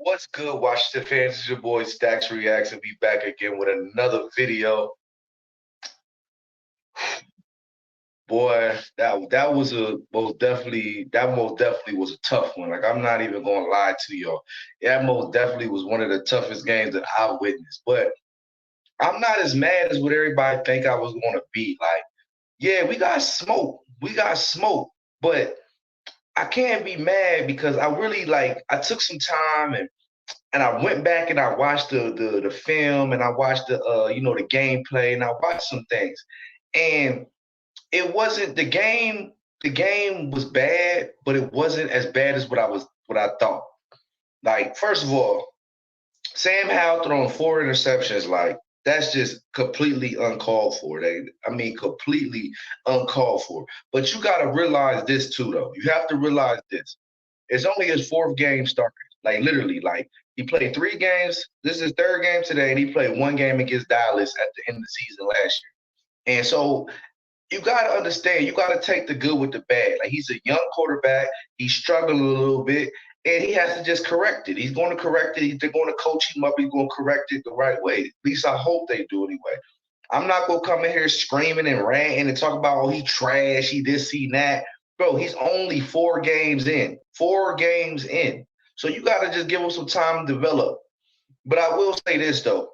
What's good, Washington fans? It's your boy Stacks Reacts, and be back again with another video. Boy, that was a most definitely was a tough one. Like I'm not even gonna lie to y'all. That most definitely was one of the toughest games that I witnessed. But I'm not as mad as what everybody think I was gonna be. Like, yeah, we got smoked. We got smoked. But I can't be mad because I really I took some time and I went back and I watched the film and I watched the gameplay and I watched some things. And it wasn't the game was bad, but it wasn't as bad as what I thought. Like, first of all, Sam Howell throwing four interceptions, like that's just completely uncalled for. Completely uncalled for. But you got to realize this too, though. You have to realize this. It's only his fourth game starting. Like literally, like he played three games. This is his third game today, and he played one game against Dallas at the end of the season last year. And so you got to understand, you got to take the good with the bad. Like he's a young quarterback. He's struggling a little bit, and he has to just correct it. He's going to correct it. They're going to coach him up. He's going to correct it the right way. At least I hope they do anyway. I'm not going to come in here screaming and ranting and talk about, oh, he trash, he this, he that. Bro, he's only 4 games in. 4 games in. So you got to just give him some time to develop. But I will say this, though.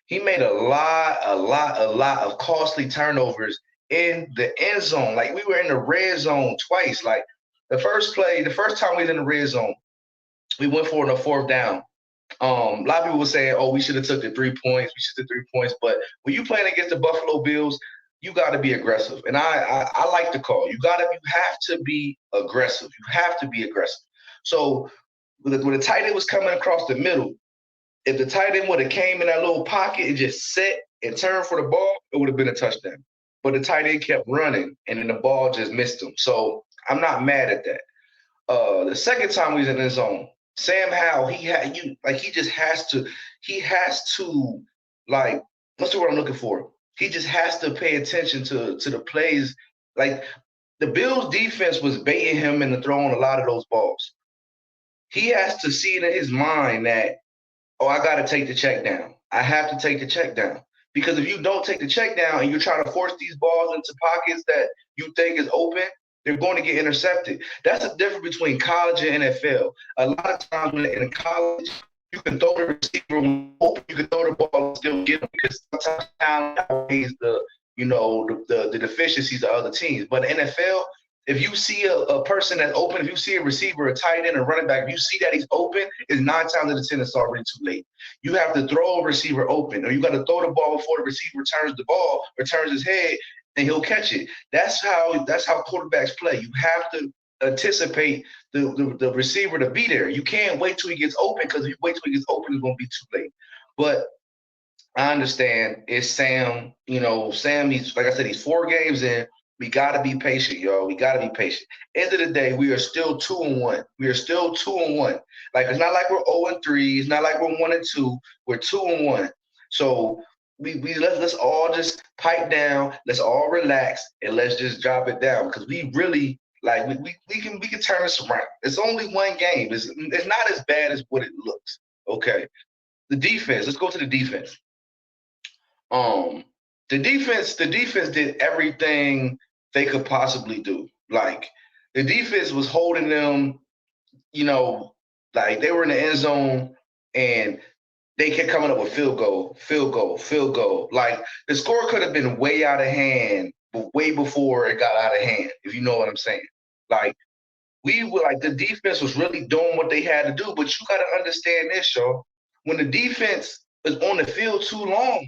He made a lot of costly turnovers in the end zone. Like we were in the red zone twice. Like the first time we was in the red zone, we went for it on a fourth down. A lot of people were saying, "Oh, we should have took the 3 points. We should have 3 points." But when you playing against the Buffalo Bills, you got to be aggressive, and I like the call. You have to be aggressive. You have to be aggressive. So when the tight end was coming across the middle, if the tight end would have came in that little pocket and just set and turned for the ball, it would have been a touchdown. But the tight end kept running, and then the ball just missed him. So I'm not mad at that. The second time we was in the zone, Sam Howell, he has to like what's the word I'm looking for? He just has to pay attention to the plays. Like the Bills defense was baiting him into throwing a lot of those balls. He has to see it in his mind that, oh, I got to take the check down. I have to take the check down. Because if you don't take the check down and you're trying to force these balls into pockets that you think is open, they're going to get intercepted. That's the difference between college and NFL. A lot of times when in college, you can throw the receiver open, you can throw the ball and still get them because sometimes talent outweighs the deficiencies of other teams. But in NFL, if you see a person that's open, if you see a receiver, a tight end, a running back, if you see that he's open, it's 9 times out of 10 it's already too late. You have to throw a receiver open, or you got to throw the ball before the receiver turns the ball or turns his head, and he'll catch it. That's how quarterbacks play. You have to anticipate the receiver to be there. You can't wait till he gets open because if you wait till he gets open, it's going to be too late. But I understand it's Sam. Sam, he's like I said, he's 4 games in. We gotta be patient, y'all. We gotta be patient. End of the day, we are still 2-1. We are still 2-1. Like it's not like we're 0-3. It's not like we're 1-2. We're 2-1. So we let's all just pipe down. Let's all relax and let's just drop it down because we really we can turn this around. It's only one game. It's not as bad as what it looks. Okay. The defense. Let's go to the defense. Um, the defense did everything they could possibly do. Like the defense was holding them, like they were in the end zone and they kept coming up with field goal, field goal, field goal. Like the score could have been way out of hand, but way before it got out of hand, if you know what I'm saying. Like we were like the defense was really doing what they had to do, but you got to understand this, y'all. When the defense is on the field too long,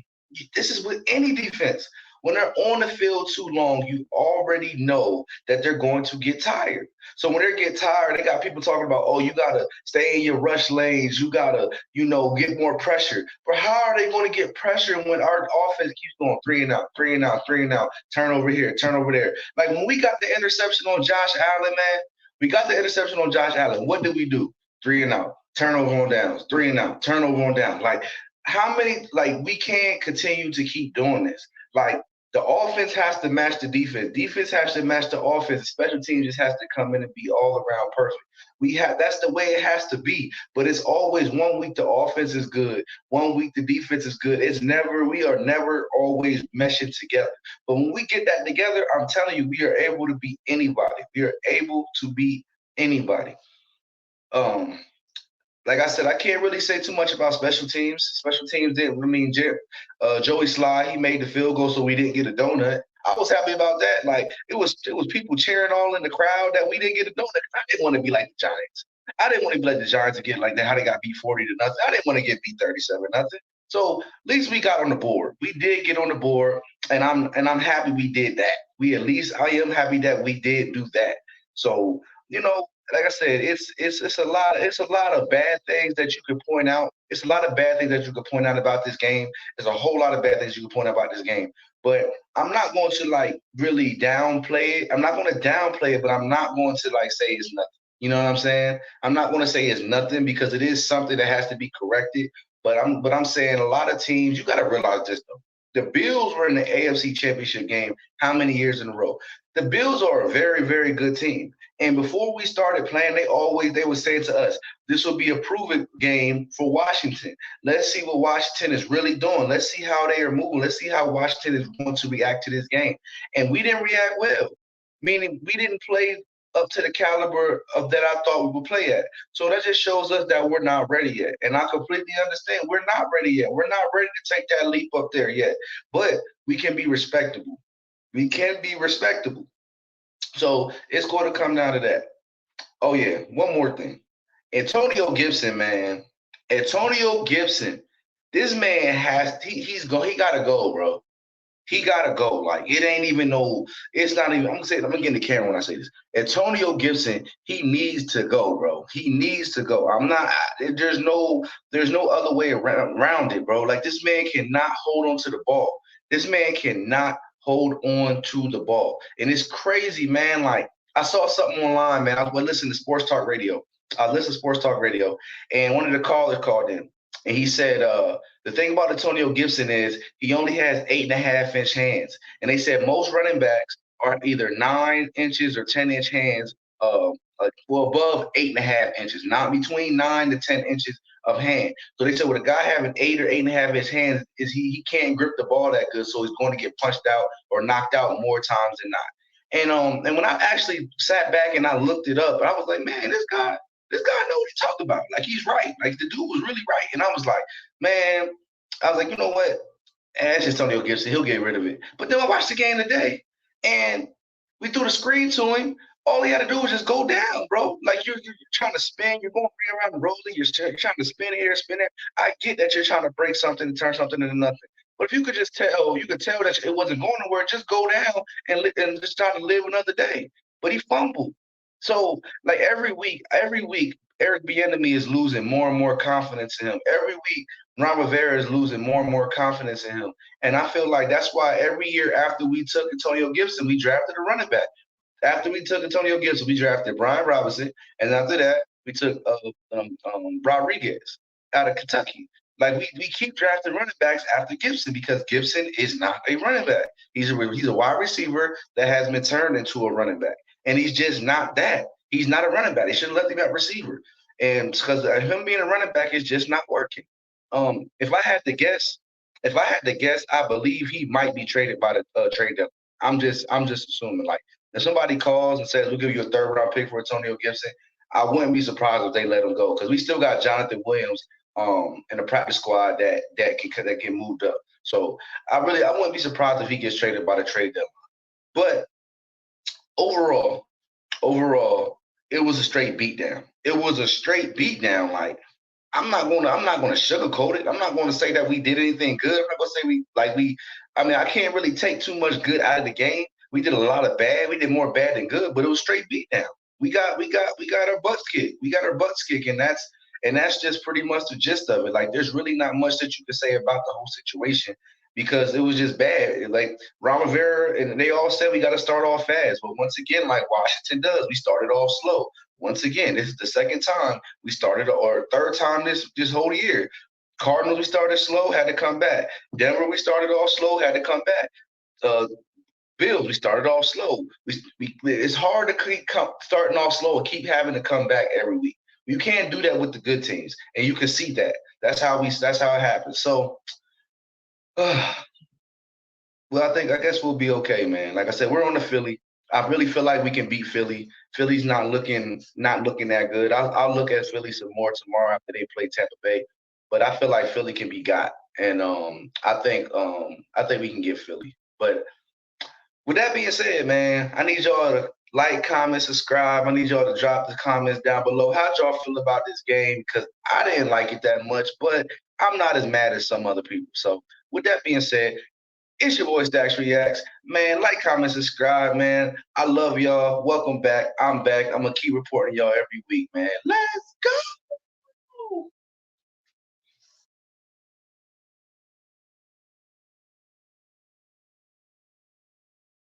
this is with any defense. When they're on the field too long, you already know that they're going to get tired. So when they get tired, they got people talking about, oh, you gotta stay in your rush lanes, you gotta, get more pressure. But how are they going to get pressure when our offense keeps going 3 and out, 3 and out, 3 and out, turn over here, turn over there? Like when we got the interception on Josh Allen, man, we got the interception on Josh Allen. What did we do? 3 and out, turnover on downs, 3 and out, turnover on downs. Like how many? Like we can't continue to keep doing this. Like The offense has to match the defense. Defense has to match the offense. The special team just has to come in and be all around perfect. That's the way it has to be. But it's always one week the offense is good, one week the defense is good. We are never always meshing together. But when we get that together, I'm telling you, we are able to beat anybody. We are able to beat anybody. Um, like I said, I can't really say too much about special teams. Special teams didn't. I mean, Joey Sly, he made the field goal, so we didn't get a donut. I was happy about that. Like it was people cheering all in the crowd that we didn't get a donut. I didn't want to be like the Giants. I didn't want to be like the Giants again, like that. How they got beat 40-0. I didn't want to get beat 37-0. So at least we got on the board. We did get on the board, and I'm happy we did that. I am happy that we did do that. So like I said, it's a lot of bad things that you could point out. It's a lot of bad things that you could point out about this game. There's a whole lot of bad things you could point out about this game. But I'm not going to like really downplay it. I'm not going to downplay it, but I'm not going to like say it's nothing. You know what I'm saying? I'm not going to say it's nothing because it is something that has to be corrected. But I'm saying a lot of teams, you got to realize this though. The Bills were in the AFC Championship game how many years in a row? The Bills are a very, very good team. And before we started playing, they would say to us, this will be a prove-it game for Washington. Let's see what Washington is really doing. Let's see how they are moving. Let's see how Washington is going to react to this game. And we didn't react well, meaning we didn't play up to the caliber of that I thought we would play at. So that just shows us that we're not ready yet. And I completely understand we're not ready yet. We're not ready to take that leap up there yet. But we can be respectable. We can be respectable. So it's going to come down to that. Oh, yeah. One more thing. Antonio Gibson, man. Antonio Gibson. This man he gotta go, bro. He gotta go. Like it ain't even it's not even. I'm gonna get in the camera when I say this. Antonio Gibson, he needs to go, bro. He needs to go. There's no other way around it, bro. Like this man cannot hold on to the ball. This man cannot hold on to the ball. And it's crazy, man. Like I saw something online, man. I was listening to Sports Talk Radio. And one of the callers called in. And he said, the thing about Antonio Gibson is he only has 8.5-inch hands. And they said most running backs are either 9 inches or 10-inch hands, above 8.5 inches, not between 9 to 10 inches of hand. So they said, with a guy having 8 or 8.5-inch hands, is he can't grip the ball that good, so he's going to get punched out or knocked out more times than not. And when I actually sat back and I looked it up, I was like, man, this guy know what he talked about. Like, he's right. Like, the dude was really right. And I was like, you know what? That's just Antonio Gibson. He'll get rid of it. But then I watched the game today, and we threw the screen to him. All he had to do was just go down, bro. Like, you're trying to spin. You're going around and rolling. You're trying to spin here, spin there. I get that you're trying to break something and turn something into nothing. But if you could just tell that it wasn't going nowhere, just go down and just try to live another day. But he fumbled. So, like, every week, Eric Bieniemy is losing more and more confidence in him. Every week, Ron Rivera is losing more and more confidence in him. And I feel like that's why every year after we took Antonio Gibson, we drafted a running back. After we took Antonio Gibson, we drafted Brian Robinson. And after that, we took Rodriguez out of Kentucky. Like, we keep drafting running backs after Gibson because Gibson is not a running back. He's a wide receiver that has been turned into a running back. And he's just not that. He's not a running back. They should have left him at receiver. And because him being a running back is just not working. If I had to guess, I believe he might be traded by the trade deadline. I'm just assuming. Like, if somebody calls and says we'll give you a 3rd-round pick for Antonio Gibson, I wouldn't be surprised if they let him go because we still got Jonathan Williams in the practice squad that can moved up. So I wouldn't be surprised if he gets traded by the trade deadline. But overall, it was a straight beatdown. Like, I'm not gonna sugarcoat it. I'm not gonna say that we did anything good. I'm not gonna say I can't really take too much good out of the game. We did a lot of bad. We did more bad than good, but it was straight beatdown. We got our butts kicked. And that's just pretty much the gist of it. Like, there's really not much that you can say about the whole situation because it was just bad. Like, Ron Rivera, and they all said we got to start off fast. But once again, like Washington does, we started off slow. Once again, this is the second time we started, or third time this whole year. Cardinals, we started slow, had to come back. Denver, we started off slow, had to come back. Uh, Bills, we started off slow. It's hard to keep starting off slow and keep having to come back every week. You can't do that with the good teams, and you can see that. That's how it happens. So, well, I guess we'll be okay, man. Like I said, we're on the Philly. I really feel like we can beat Philly. Philly's not looking that good. I'll look at Philly some more tomorrow after they play Tampa Bay, but I feel like Philly can be got, and I think we can get Philly. But with that being said, man, I need y'all to like, comment, subscribe. I need y'all to drop the comments down below. How'd y'all feel about this game? Because I didn't like it that much, but I'm not as mad as some other people. So with that being said, it's your boy Stacks Reacts. Man, like, comment, subscribe, man. I love y'all. Welcome back. I'm back. I'm gonna keep reporting y'all every week, man. Let's go.